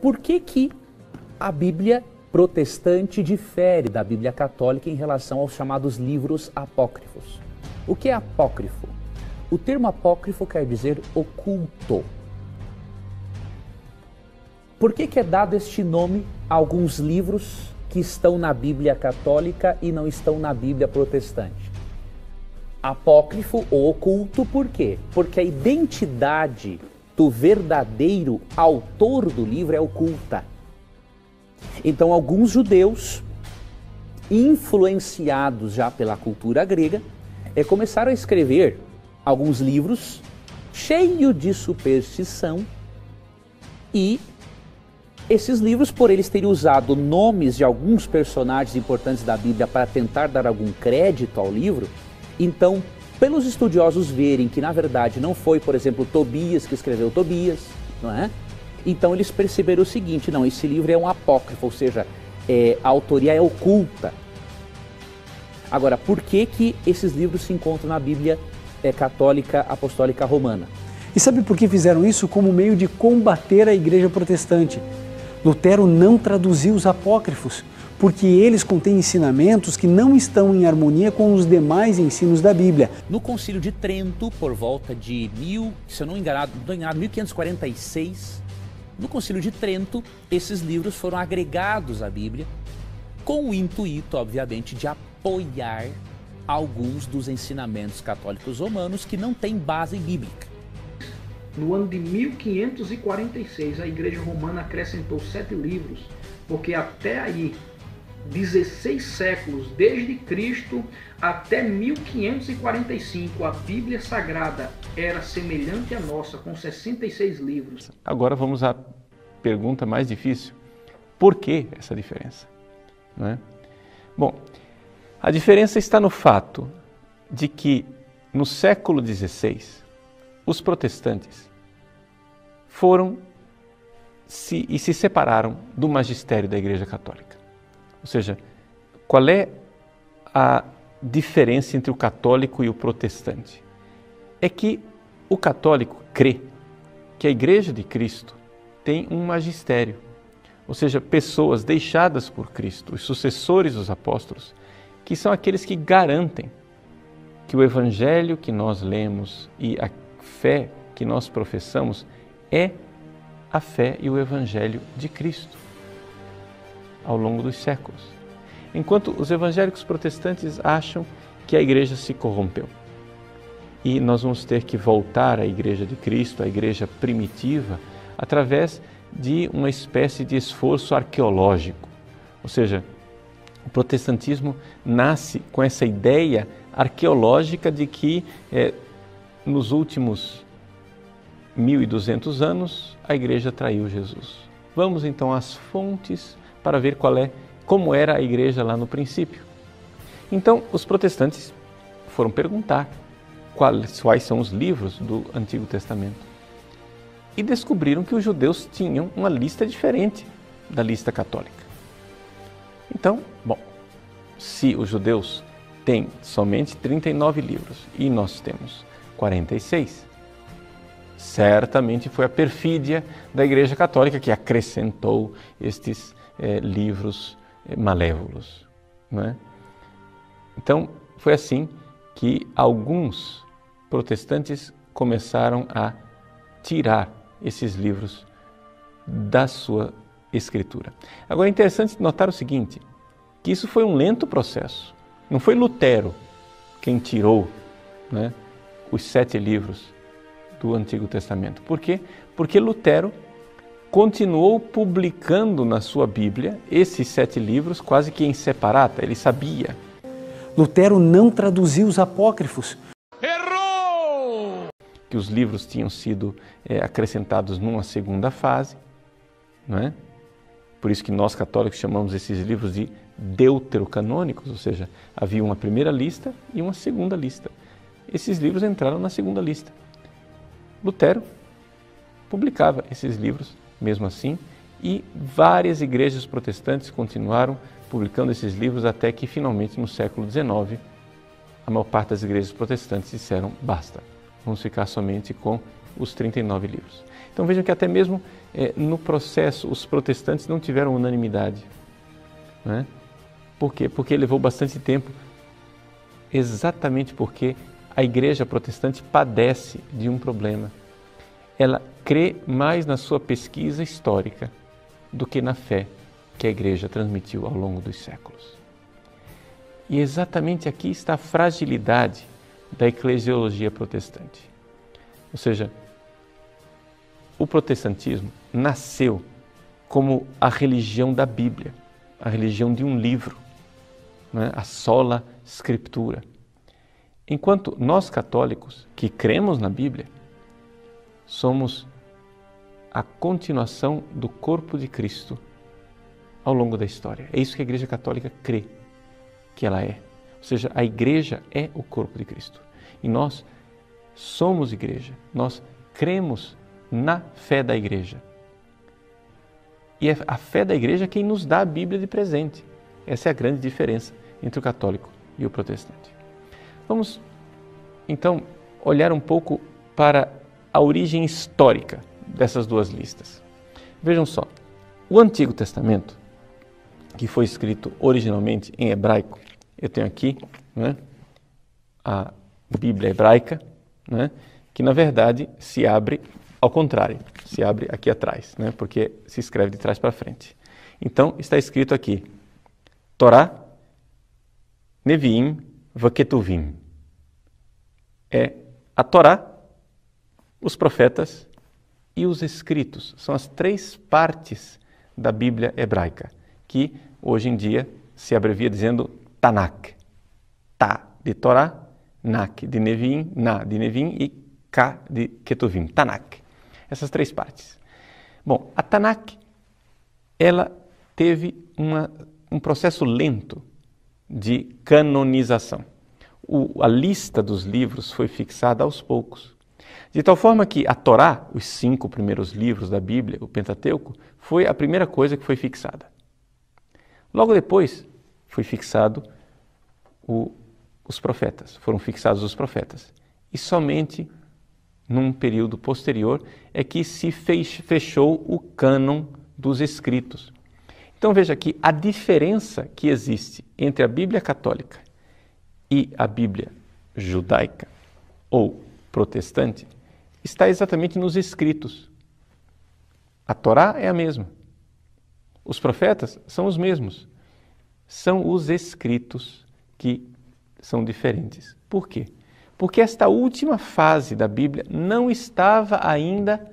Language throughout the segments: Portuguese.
Por que a Bíblia protestante difere da Bíblia católica em relação aos chamados livros apócrifos? O que é apócrifo? O termo apócrifo quer dizer oculto. Por que é dado este nome a alguns livros que estão na Bíblia católica e não estão na Bíblia protestante? Apócrifo ou oculto, por quê? Porque a identidade do verdadeiro autor do livro é oculta. Então, alguns judeus, influenciados já pela cultura grega, começaram a escrever alguns livros cheios de superstição, e esses livros, por eles terem usado nomes de alguns personagens importantes da Bíblia para tentar dar algum crédito ao livro, então, pelos estudiosos verem que na verdade não foi, por exemplo, Tobias que escreveu Tobias, não é? Então eles perceberam o seguinte: não, esse livro é um apócrifo, ou seja, a autoria é oculta. Agora, por que esses livros se encontram na Bíblia católica apostólica romana? E sabe por que fizeram isso? Como meio de combater a igreja protestante. Lutero não traduziu os apócrifos, porque eles contêm ensinamentos que não estão em harmonia com os demais ensinos da Bíblia. No Concílio de Trento, por volta de 1546, no Concílio de Trento, esses livros foram agregados à Bíblia, com o intuito, obviamente, de apoiar alguns dos ensinamentos católicos romanos que não têm base bíblica. No ano de 1546, a Igreja Romana acrescentou 7 livros, porque até aí, 16 séculos, desde Cristo até 1545, a Bíblia Sagrada era semelhante à nossa, com 66 livros. Agora vamos à pergunta mais difícil. Por que essa diferença? Não é? Bom, a diferença está no fato de que no século XVI, os protestantes se separaram do magistério da Igreja Católica. Ou seja, qual é a diferença entre o católico e o protestante? É que o católico crê que a Igreja de Cristo tem um magistério, ou seja, pessoas deixadas por Cristo, os sucessores dos apóstolos, que são aqueles que garantem que o Evangelho que nós lemos e a fé que nós professamos é a fé e o Evangelho de Cristo ao longo dos séculos. Enquanto os evangélicos protestantes acham que a igreja se corrompeu e nós vamos ter que voltar à Igreja de Cristo, à igreja primitiva, através de uma espécie de esforço arqueológico. Ou seja, o protestantismo nasce com essa ideia arqueológica de que nos últimos 1200 anos a igreja traiu Jesus. Vamos então às fontes para ver como era a igreja lá no princípio. Então, os protestantes foram perguntar quais são os livros do Antigo Testamento e descobriram que os judeus tinham uma lista diferente da lista católica. Então, bom, se os judeus têm somente 39 livros e nós temos 46, certamente foi a perfídia da Igreja Católica que acrescentou estes livros malévolos, não é? Então, foi assim que alguns protestantes começaram a tirar esses livros da sua escritura. Agora é interessante notar o seguinte, que isso foi um lento processo. Não foi Lutero quem tirou, né, os 7 livros do Antigo Testamento. Por quê? Porque Lutero continuou publicando na sua Bíblia esses 7 livros quase que em separata, ele sabia. Lutero não traduziu os apócrifos. Errou! Que os livros tinham sido acrescentados numa segunda fase, não é? Por isso que nós católicos chamamos esses livros de deuterocanônicos, ou seja, havia uma primeira lista e uma segunda lista. Esses livros entraram na segunda lista. Lutero publicava esses livros mesmo assim e várias igrejas protestantes continuaram publicando esses livros até que finalmente no século XIX a maior parte das igrejas protestantes disseram basta, vamos ficar somente com os 39 livros. Então vejam que até mesmo no processo os protestantes não tiveram unanimidade. Né? Por quê? Porque levou bastante tempo, exatamente porque a igreja protestante padece de um problema. Ela crê mais na sua pesquisa histórica do que na fé que a igreja transmitiu ao longo dos séculos. E exatamente aqui está a fragilidade da eclesiologia protestante. Ou seja, o protestantismo nasceu como a religião da Bíblia, a religião de um livro, né? A sola scriptura. Enquanto nós católicos, que cremos na Bíblia, somos a continuação do corpo de Cristo ao longo da história. É isso que a Igreja Católica crê que ela é. Ou seja, a Igreja é o corpo de Cristo. E nós somos Igreja, nós cremos na fé da Igreja. E é a fé da Igreja quem nos dá a Bíblia de presente. Essa é a grande diferença entre o católico e o protestante. Vamos, então, olhar um pouco para a origem histórica dessas duas listas. Vejam só, o Antigo Testamento, que foi escrito originalmente em hebraico, eu tenho aqui, né, a Bíblia hebraica, né, que na verdade se abre ao contrário, se abre aqui atrás, né, porque se escreve de trás para frente. Então está escrito aqui, Torá, Neviim, Vaketuvim. É a Torá, os profetas e os escritos. São as três partes da Bíblia hebraica, que hoje em dia se abrevia dizendo Tanakh. Ta de Torá, Nak de Neviim, Na de Neviim e Ka de Ketuvim. Tanakh. Essas três partes. Bom, a Tanakh, ela teve um processo lento de canonização. A lista dos livros foi fixada aos poucos. De tal forma que a Torá, os 5 primeiros livros da Bíblia, o Pentateuco, foi a primeira coisa que foi fixada. Logo depois, foi fixado os profetas, foram fixados os profetas. E somente num período posterior é que se fechou o cânon dos escritos. Então veja aqui a diferença que existe entre a Bíblia católica e a Bíblia judaica ou protestante está exatamente nos escritos. A Torá é a mesma. Os profetas são os mesmos. São os escritos que são diferentes. Por quê? Porque esta última fase da Bíblia não estava ainda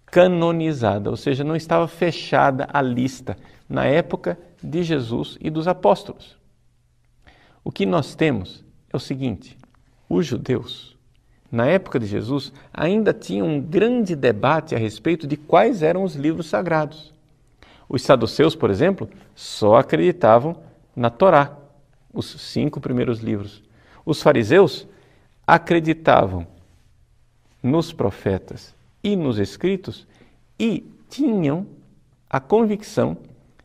canonizada, ou seja, não estava fechada a lista na época de Jesus e dos apóstolos. O que nós temos é o seguinte: os judeus, na época de Jesus, ainda tinham um grande debate a respeito de quais eram os livros sagrados. Os saduceus, por exemplo, só acreditavam na Torá, os 5 primeiros livros. Os fariseus acreditavam nos profetas e nos escritos e tinham a convicção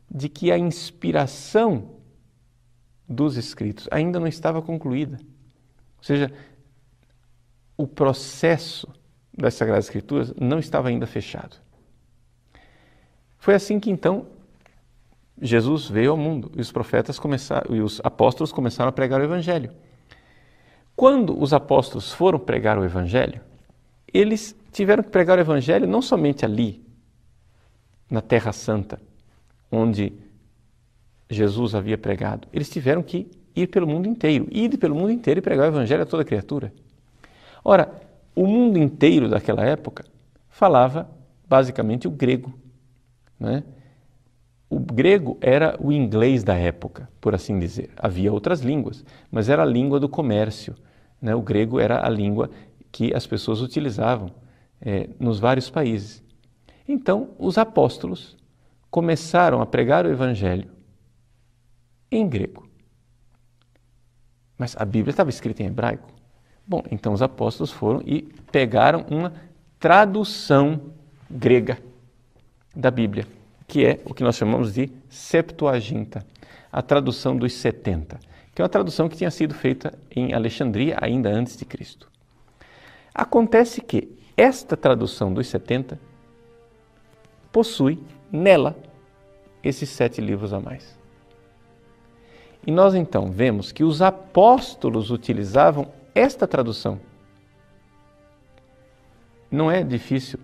de que a inspiração dos escritos ainda não estava concluída. Ou seja, o processo das Sagradas Escrituras não estava ainda fechado. Foi assim que então Jesus veio ao mundo e os apóstolos começaram a pregar o Evangelho. Quando os apóstolos foram pregar o Evangelho, eles tiveram que pregar o Evangelho não somente ali, na Terra Santa, onde Jesus havia pregado. Eles tiveram que ir pelo mundo inteiro, e pregar o Evangelho a toda criatura. Ora, o mundo inteiro daquela época falava basicamente o grego, né? O grego era o inglês da época, por assim dizer. Havia outras línguas, mas era a língua do comércio, né? O grego era a língua que as pessoas utilizavam nos vários países. Então, os apóstolos começaram a pregar o Evangelho em grego. Mas a Bíblia estava escrita em hebraico. Bom, então os apóstolos foram e pegaram uma tradução grega da Bíblia, que é o que nós chamamos de Septuaginta, a tradução dos 70, que é uma tradução que tinha sido feita em Alexandria ainda antes de Cristo. Acontece que esta tradução dos 70 possui nela esses 7 livros a mais. E nós então vemos que os apóstolos utilizavam esta tradução. Não é difícil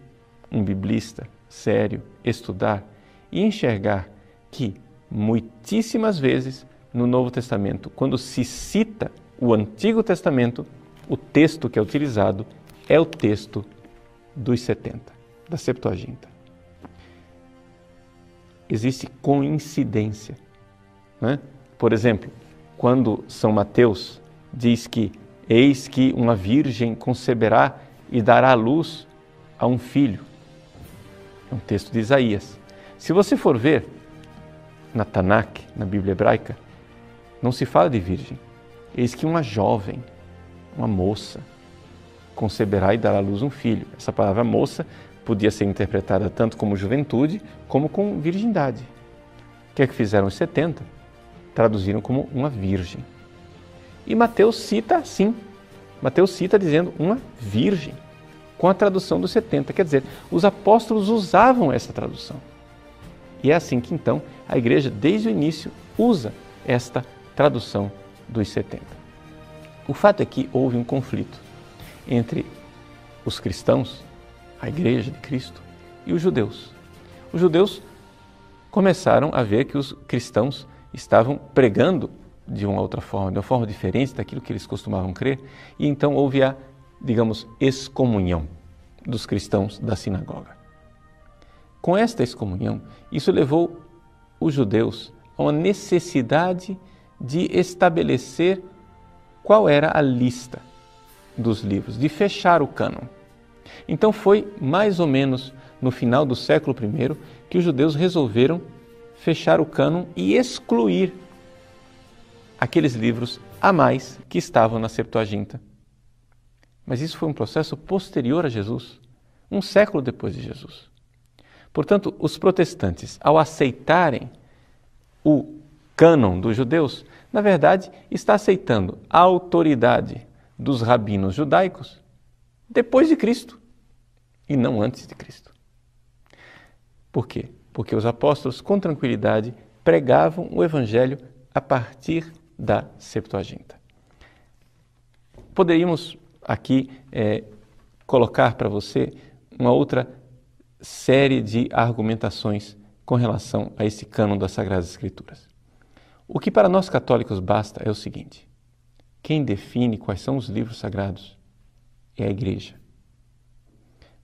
um biblista sério estudar e enxergar que muitíssimas vezes no Novo Testamento, quando se cita o Antigo Testamento, o texto que é utilizado é o texto dos 70, da Septuaginta. Existe coincidência, né? Por exemplo, quando São Mateus diz que eis que uma virgem conceberá e dará à luz a um filho, é um texto de Isaías. Se você for ver na Tanakh, na Bíblia hebraica, não se fala de virgem. Eis que uma jovem, uma moça, conceberá e dará à luz um filho. Essa palavra moça podia ser interpretada tanto como juventude, como com virgindade. O que é que fizeram os 70? Traduziram como uma virgem. E Mateus cita assim. Mateus cita dizendo uma virgem, com a tradução dos 70. Quer dizer, os apóstolos usavam essa tradução. E é assim que então a igreja, desde o início, usa esta tradução dos 70. O fato é que houve um conflito entre os cristãos, a igreja de Cristo, e os judeus. Os judeus começaram a ver que os cristãos estavam pregando de uma outra forma, de uma forma diferente daquilo que eles costumavam crer, e então houve a, digamos, excomunhão dos cristãos da sinagoga. Com esta excomunhão, isso levou os judeus a uma necessidade de estabelecer qual era a lista dos livros, de fechar o cânon. Então foi mais ou menos no final do século I que os judeus resolveram fechar o cânon e excluir aqueles livros a mais que estavam na Septuaginta. Mas isso foi um processo posterior a Jesus, um século depois de Jesus. Portanto, os protestantes, ao aceitarem o cânon dos judeus, na verdade, está aceitando a autoridade dos rabinos judaicos depois de Cristo e não antes de Cristo. Por quê? Porque os apóstolos, com tranquilidade, pregavam o Evangelho a partir da Septuaginta. Poderíamos aqui colocar para você uma outra série de argumentações com relação a esse cânon das Sagradas Escrituras. O que para nós católicos basta é o seguinte: quem define quais são os livros sagrados é a Igreja.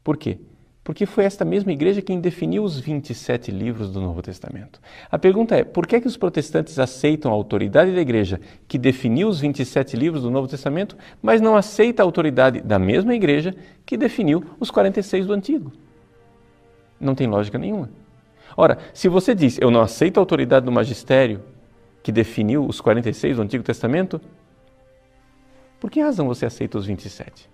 Por quê? Porque foi esta mesma Igreja quem definiu os 27 livros do Novo Testamento. A pergunta é, por que os protestantes aceitam a autoridade da Igreja que definiu os 27 livros do Novo Testamento, mas não aceita a autoridade da mesma Igreja que definiu os 46 do Antigo? Não tem lógica nenhuma. Ora, se você diz, eu não aceito a autoridade do magistério que definiu os 46 do Antigo Testamento, por que razão você aceita os 27?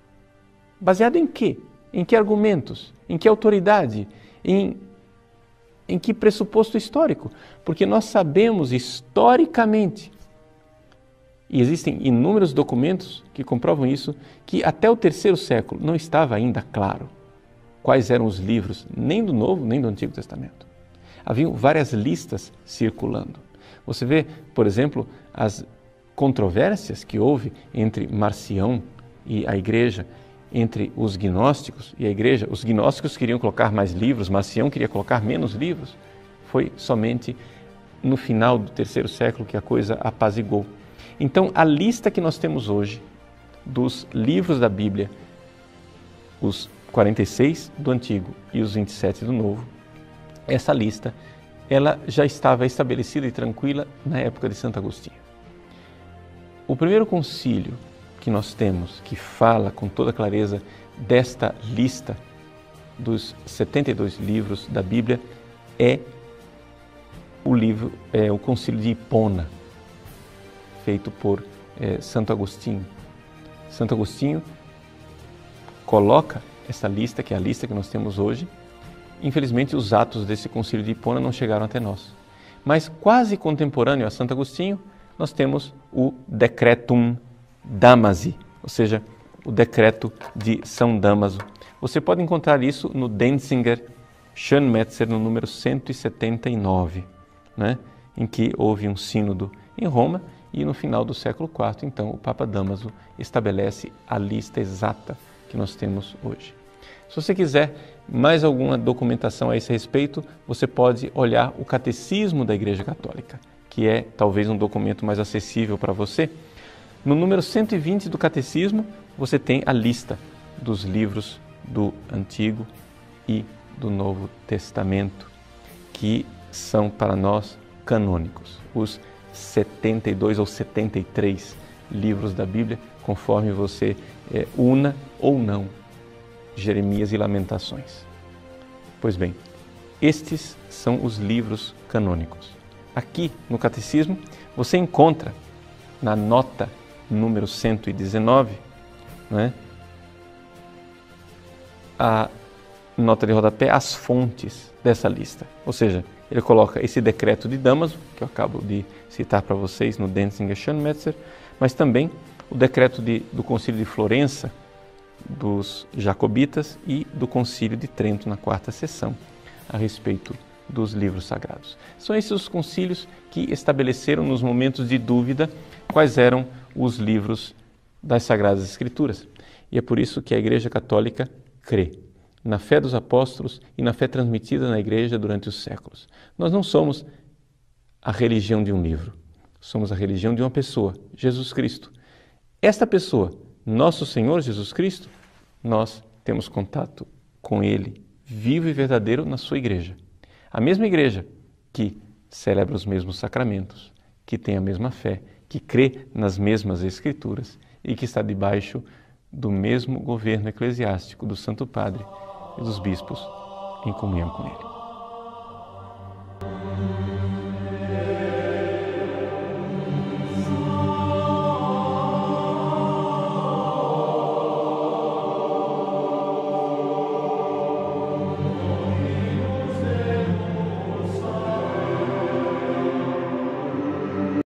Baseado em quê? Em que argumentos? Em que autoridade? Em que pressuposto histórico? Porque nós sabemos historicamente, e existem inúmeros documentos que comprovam isso, que até o terceiro século não estava ainda claro quais eram os livros, nem do Novo, nem do Antigo Testamento. Haviam várias listas circulando. Você vê, por exemplo, as controvérsias que houve entre Marcião e a Igreja, entre os gnósticos e a Igreja. Os gnósticos queriam colocar mais livros, Marcião queria colocar menos livros. Foi somente no final do terceiro século que a coisa apaziguou. Então, a lista que nós temos hoje dos livros da Bíblia, os 46 do Antigo e os 27 do Novo, essa lista ela já estava estabelecida e tranquila na época de Santo Agostinho. O primeiro concílio que nós temos, que fala com toda clareza desta lista dos 72 livros da Bíblia, é o Concílio de Hipona, feito por Santo Agostinho. Santo Agostinho coloca essa lista, que é a lista que nós temos hoje. Infelizmente, os atos desse Concílio de Hipona não chegaram até nós. Mas quase contemporâneo a Santo Agostinho, nós temos o Decretum Damasi, ou seja, o decreto de São Damaso. Você pode encontrar isso no Denzinger Schönmetzer, no número 179, né? Em que houve um sínodo em Roma e no final do século IV, então, o Papa Damaso estabelece a lista exata que nós temos hoje. Se você quiser mais alguma documentação a esse respeito, você pode olhar o Catecismo da Igreja Católica, que é talvez um documento mais acessível para você. No número 120 do Catecismo, você tem a lista dos livros do Antigo e do Novo Testamento, que são para nós canônicos. Os 72 ou 73 livros da Bíblia, conforme você una ou não Jeremias e Lamentações. Pois bem, estes são os livros canônicos. Aqui no Catecismo você encontra na nota número 119, né, a nota de rodapé, as fontes dessa lista. Ou seja, ele coloca esse decreto de Damaso, que eu acabo de citar para vocês no Denzinger Schönmetzer, mas também o decreto do Concílio de Florença, dos Jacobitas, e do Concílio de Trento, na quarta sessão, a respeito dos livros sagrados. São esses os concílios que estabeleceram nos momentos de dúvida quais eram os livros das Sagradas Escrituras. E é por isso que a Igreja Católica crê na fé dos apóstolos e na fé transmitida na Igreja durante os séculos. Nós não somos a religião de um livro, somos a religião de uma pessoa, Jesus Cristo. Esta pessoa, nosso Senhor Jesus Cristo, nós temos contato com Ele, vivo e verdadeiro, na sua Igreja. A mesma Igreja que celebra os mesmos sacramentos, que tem a mesma fé, que crê nas mesmas Escrituras e que está debaixo do mesmo governo eclesiástico do Santo Padre e dos bispos em comunhão com Ele.